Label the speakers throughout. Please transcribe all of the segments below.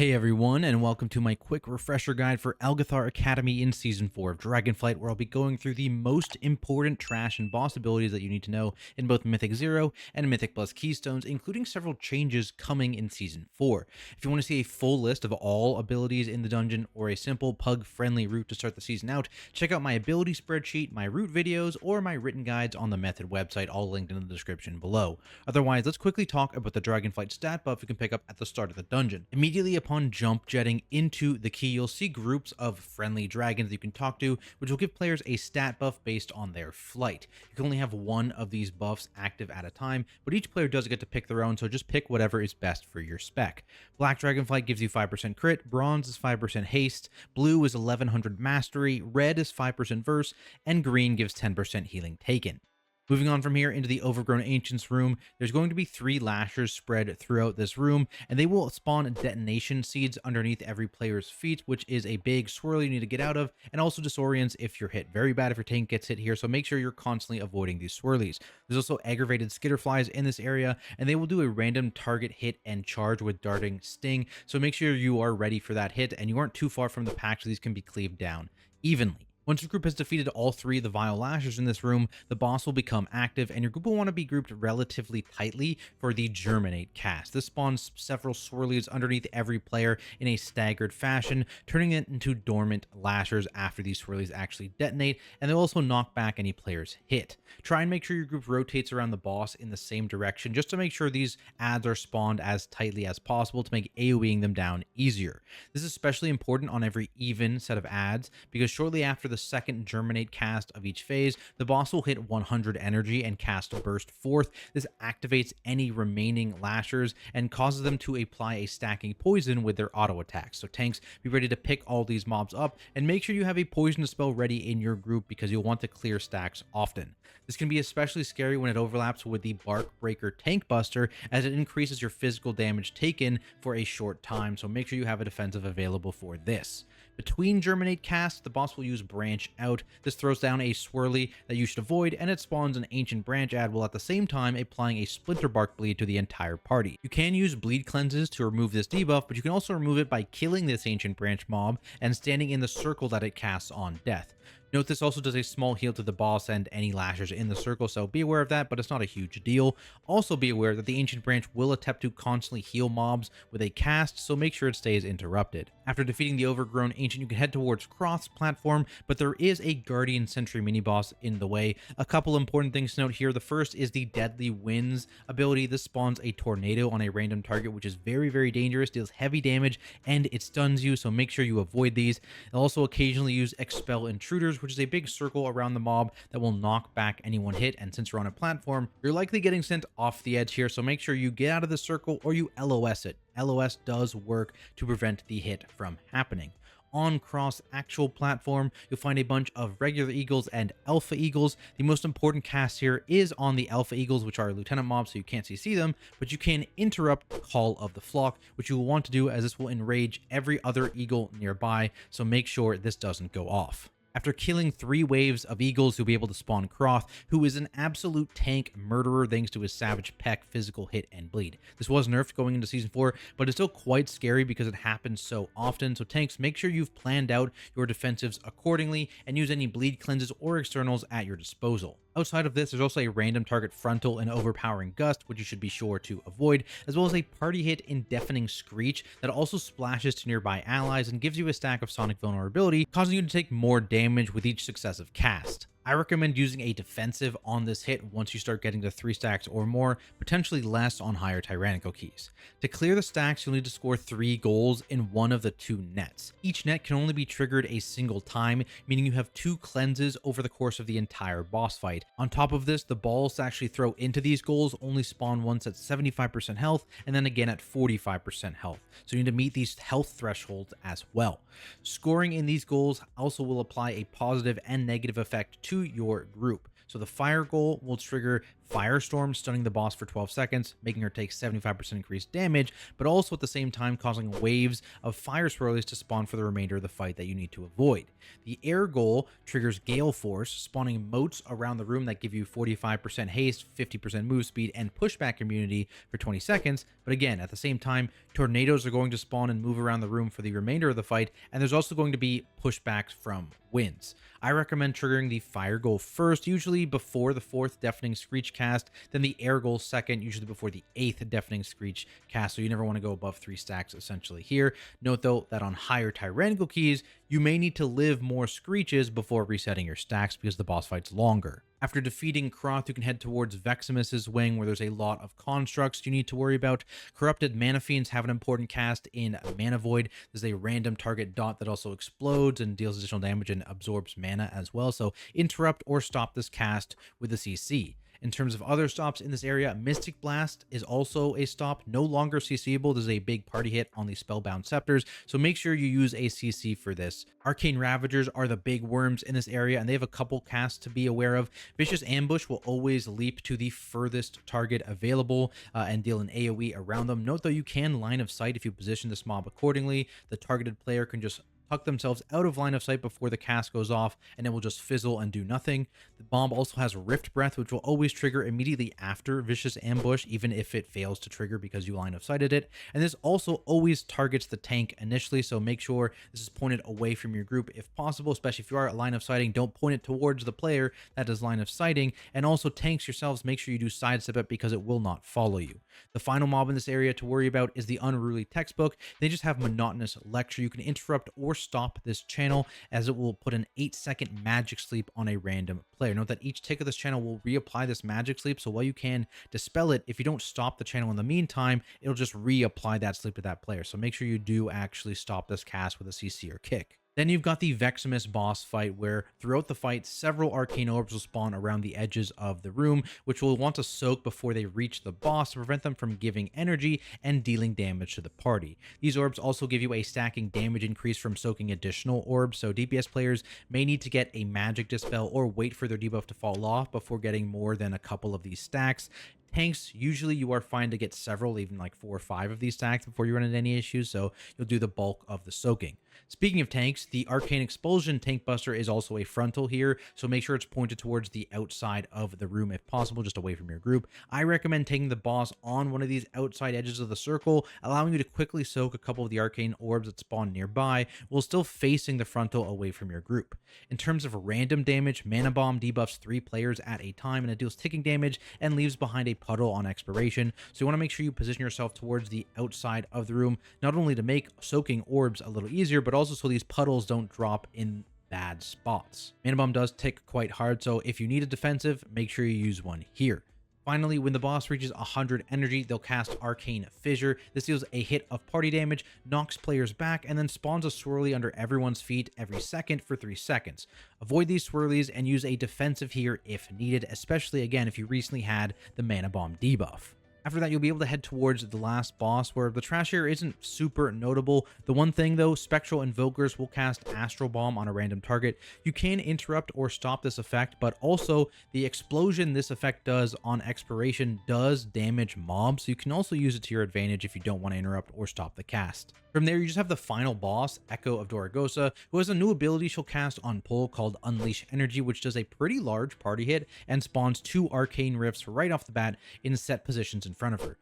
Speaker 1: Hey everyone, and welcome to my quick refresher guide for ALGETH'AR Academy in Season 4 of Dragonflight, where I'll be going through the most important trash and boss abilities that you need to know in both Mythic 0 and Mythic Plus Keystones, including several changes coming in Season 4. If you want to see a full list of all abilities in the dungeon, or a simple pug-friendly route to start the season out, check out my ability spreadsheet, my route videos, or my written guides on the Method website, all linked in the description below. Otherwise, let's quickly talk about the Dragonflight stat buff you can pick up at the start of the dungeon. Immediately upon jump jetting into the key, you'll see groups of friendly dragons that you can talk to, which will give players a stat buff based on their flight. You can only have one of these buffs active at a time, but each player does get to pick their own, so just pick whatever is best for your spec. Black Dragonflight gives you 5% crit, bronze is 5% haste, blue is 1100 mastery, red is 5% verse, and green gives 10% healing taken. Moving on from here into the Overgrown Ancients room, there's going to be 3 lashers spread throughout this room, and they will spawn detonation seeds underneath every player's feet, which is a big swirl you need to get out of, and also disorients if you're hit. Very bad if your tank gets hit here, so make sure you're constantly avoiding these swirlies. There's also aggravated skitterflies in this area, and they will do a random target hit and charge with darting sting, so make sure you are ready for that hit, and you aren't too far from the pack, so these can be cleaved down evenly. Once your group has defeated all 3 of the Vile Lashers in this room, the boss will become active, and your group will want to be grouped relatively tightly for the Germinate cast. This spawns several swirlies underneath every player in a staggered fashion, turning it into dormant lashers after these swirlies actually detonate, and they'll also knock back any player's hit. Try and make sure your group rotates around the boss in the same direction, just to make sure these adds are spawned as tightly as possible to make AoEing them down easier. This is especially important on every even set of adds, because shortly after the second Germinate cast of each phase, the boss will hit 100 energy and cast Burst Forth. This activates any remaining lashers and causes them to apply a stacking poison with their auto attacks. So tanks, be ready to pick all these mobs up, and make sure you have a poison spell ready in your group, because you'll want to clear stacks often. This can be especially scary when it overlaps with the Bark Breaker Tank Buster, as it increases your physical damage taken for a short time, so make sure you have a defensive available for this. Between Germinate casts, the boss will use Branch Out. This throws down a swirly that you should avoid, and it spawns an Ancient Branch ad while at the same time applying a Splinter Bark bleed to the entire party. You can use bleed cleanses to remove this debuff, but you can also remove it by killing this Ancient Branch mob and standing in the circle that it casts on death. Note this also does a small heal to the boss and any lashers in the circle, so be aware of that, but it's not a huge deal. Also be aware that the Ancient Branch will attempt to constantly heal mobs with a cast, so make sure it stays interrupted. After defeating the Overgrown Ancient, you can head towards Crawth's platform, but there is a Guardian Sentry mini-boss in the way. A couple important things to note here. The first is the Deadly Winds ability. This spawns a tornado on a random target, which is very dangerous, deals heavy damage, and it stuns you, so make sure you avoid these. They'll also occasionally use Expel Intruders, which is a big circle around the mob that will knock back anyone hit, and since you're on a platform, you're likely getting sent off the edge here, so make sure you get out of the circle or you LOS it. LOS does work to prevent the hit from happening. On Crawth's actual platform, you'll find a bunch of regular eagles and alpha eagles. The most important cast here is on the alpha eagles, which are lieutenant mobs, so you can't CC them, but you can interrupt Call of the Flock, which you will want to do, as this will enrage every other eagle nearby, so make sure this doesn't go off. After killing 3 waves of eagles, you'll be able to spawn Crawth, who is an absolute tank murderer thanks to his Savage Peck, physical hit, and bleed. This was nerfed going into Season 4, but it's still quite scary because it happens so often, so tanks, make sure you've planned out your defensives accordingly and use any bleed cleanses or externals at your disposal. Outside of this, there's also a random target frontal and overpowering gust, which you should be sure to avoid, as well as a party hit in Deafening Screech that also splashes to nearby allies and gives you a stack of sonic vulnerability, causing you to take more damage with each successive cast. I recommend using a defensive on this hit once you start getting to 3 stacks or more, potentially less on higher tyrannical keys. To clear the stacks, you'll need to score 3 goals in one of the 2 nets. Each net can only be triggered a single time, meaning you have 2 cleanses over the course of the entire boss fight. On top of this, the balls to actually throw into these goals only spawn once at 75% health and then again at 45% health, so you need to meet these health thresholds as well. Scoring in these goals also will apply a positive and negative effect to your group. So the fire goal will trigger Firestorm, stunning the boss for 12 seconds, making her take 75% increased damage, but also at the same time causing waves of fire swirlies to spawn for the remainder of the fight that you need to avoid. The Air Goal triggers Gale Force, spawning moats around the room that give you 45% haste, 50% move speed, and pushback immunity for 20 seconds. But again, at the same time, tornadoes are going to spawn and move around the room for the remainder of the fight, and there's also going to be pushbacks from winds. I recommend triggering the Fire Goal first, usually before the 4th Deafening Screech cast, then the Air Goal second, usually before the 8th Deafening Screech cast, so you never want to go above 3 stacks essentially here. Note though that on higher Tyrannical keys, you may need to live more Screeches before resetting your stacks because the boss fight's longer. After defeating Crawth, you can head towards Vexamus's wing, where there's a lot of constructs you need to worry about. Corrupted Mana Fiends have an important cast in Mana Void. There's a random target dot that also explodes and deals additional damage and absorbs mana as well, so interrupt or stop this cast with a CC. In terms of other stops in this area, Mystic Blast is also a stop, no longer CCable. There's a big party hit on the Spellbound Scepters, so make sure you use a CC for this. Arcane Ravagers are the big worms in this area, and they have a couple casts to be aware of. Vicious Ambush will always leap to the furthest target available and deal an AoE around them. Note though, you can line of sight if you position this mob accordingly. The targeted player can just tuck themselves out of line of sight before the cast goes off, and it will just fizzle and do nothing. The bomb also has Rift Breath, which will always trigger immediately after Vicious Ambush, even if it fails to trigger because you line of sighted it. And this also always targets the tank initially, so make sure this is pointed away from your group if possible, especially if you are at line of sighting. Don't point it towards the player that is line of sighting. And also tanks yourselves, make sure you do sidestep it because it will not follow you. The final mob in this area to worry about is the Unruly Textbook. They just have Monotonous Lecture. You can interrupt or stop this channel, as it will put an 8-second magic sleep on a random player. Note that each tick of this channel will reapply this magic sleep, so while you can dispel it, if you don't stop the channel in the meantime, it'll just reapply that sleep to that player. So make sure you do actually stop this cast with a CC or kick. Then you've got the Vexamus boss fight, where throughout the fight, several arcane orbs will spawn around the edges of the room, which will want to soak before they reach the boss to prevent them from giving energy and dealing damage to the party. These orbs also give you a stacking damage increase from soaking additional orbs, so DPS players may need to get a magic dispel or wait for their debuff to fall off before getting more than a couple of these stacks. Tanks, usually you are fine to get several, even like 4 or 5 of these stacks before you run into any issues, so you'll do the bulk of the soaking. Speaking of tanks, the Arcane Expulsion Tank Buster is also a frontal here, so make sure it's pointed towards the outside of the room if possible, just away from your group. I recommend taking the boss on one of these outside edges of the circle, allowing you to quickly soak a couple of the arcane orbs that spawn nearby, while still facing the frontal away from your group. In terms of random damage, Mana Bomb debuffs 3 players at a time, and it deals ticking damage and leaves behind a puddle on expiration, so you want to make sure you position yourself towards the outside of the room, not only to make soaking orbs a little easier, but also so these puddles don't drop in bad spots. Mana Bomb does tick quite hard, so if you need a defensive, make sure you use one here. Finally, when the boss reaches 100 energy, they'll cast Arcane Fissure. This deals a hit of party damage, knocks players back, and then spawns a swirly under everyone's feet every second for 3 seconds. Avoid these swirlies and use a defensive here if needed, especially again if you recently had the Mana Bomb debuff. After that, you'll be able to head towards the last boss, where the trash here isn't super notable. The one thing though, Spectral Invokers will cast Astral Bomb on a random target. You can interrupt or stop this effect, but also the explosion this effect does on expiration does damage mobs, so you can also use it to your advantage if you don't want to interrupt or stop the cast. From there, you just have the final boss, Echo of Doragosa, who has a new ability she'll cast on pull called Unleash Energy, which does a pretty large party hit and spawns 2 arcane rifts right off the bat in set positions in front of her.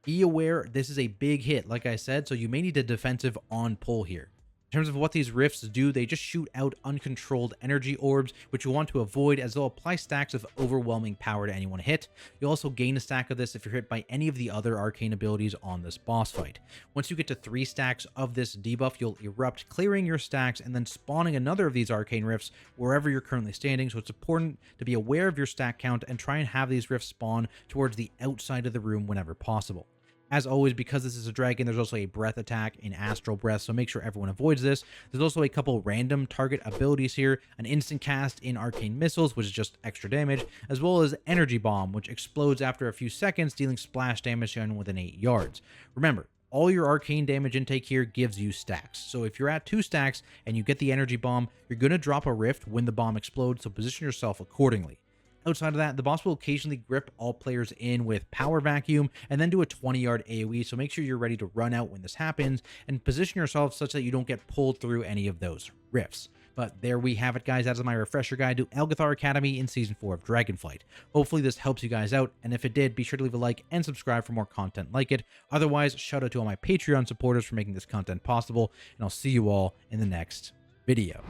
Speaker 1: Be aware, this is a big hit, like I said, so you may need a defensive on pull here. In terms of what these rifts do, they just shoot out uncontrolled energy orbs, which you'll want to avoid, as they'll apply stacks of overwhelming power to anyone hit. You'll also gain a stack of this if you're hit by any of the other arcane abilities on this boss fight. Once you get to 3 stacks of this debuff, you'll erupt, clearing your stacks and then spawning another of these arcane rifts wherever you're currently standing, so it's important to be aware of your stack count and try and have these rifts spawn towards the outside of the room whenever possible. As always, because this is a dragon, there's also a breath attack in Astral Breath, so make sure everyone avoids this. There's also a couple random target abilities here, an instant cast in Arcane Missiles, which is just extra damage, as well as Energy Bomb, which explodes after a few seconds, dealing splash damage to anyone within 8 yards. Remember, all your arcane damage intake here gives you stacks, so if you're at 2 stacks and you get the Energy Bomb, you're going to drop a rift when the bomb explodes, so position yourself accordingly. Outside of that, the boss will occasionally grip all players in with Power Vacuum and then do a 20-yard AoE, so make sure you're ready to run out when this happens and position yourself such that you don't get pulled through any of those rifts. But there we have it, guys. That's my refresher guide to ALGETH'AR Academy in Season 4 of Dragonflight. Hopefully this helps you guys out, and if it did, be sure to leave a like and subscribe for more content like it. Otherwise, shout out to all my Patreon supporters for making this content possible, and I'll see you all in the next video.